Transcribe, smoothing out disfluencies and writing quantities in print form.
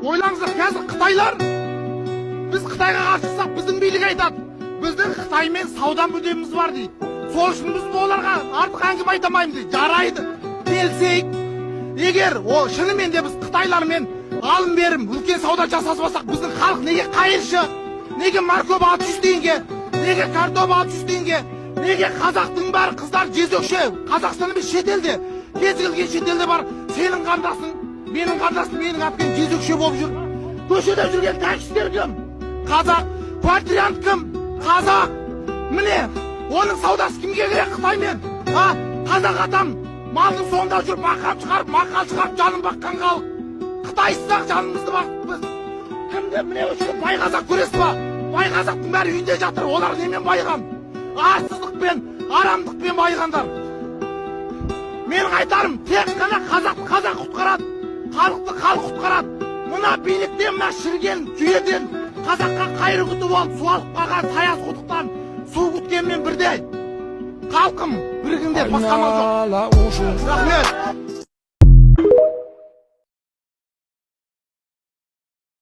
ойлаңыздар, қазір Қытайлар, біз Қытайға қарсы шықсақ, біздің билік айтады, біздің Қытаймен сауда мүддеміз бар дейді. Сол үшін біз оларға артық әңгіме айта алмаймыз дейді. Жарайды, келісейік. Егер шынымен де біз Қытайлармен алым берім, үлкен сауда жасаспасақ, біздің халық неге қайыршы? Неге морковь 600 теңге? Неге картоп 600 теңге? Неге қазақтың бәрі қыздар жезөкше? Қазақстан емес, шетелде. Кез келген шетелде бар. Сенің қандасың, менің қандасым, менің әпкем жезөкше болып жүр. Көшеде жүрген таксистер кім? Қазақ. Квартирант кім? Қазақ. Міне, оның саудасы кімге керек? Қытаймен. Қазақ атам малдың соңында жүріп, мақал шығарып, жанын баққан халық. Қытайсызақ жанымызды бақтық біз. Кімде міне үшін бай қазақ көресіз ба? Бай қазақтың бәрі үйінде жатыр. Олар немен байыған? Арсыздықпен, арамдықпен байығандар. Менің айтарым, тек қана қазақты қазақ құтқарады, халықты халық құтқарады. Мына биліктен, мына шірген түйеден қазаққа қайыр күтіп алып, суалып қалған таяз құдықтан су күткенмен бірдей. Халқым, бірігіңдер, басқа амал жоқ. Рахмет.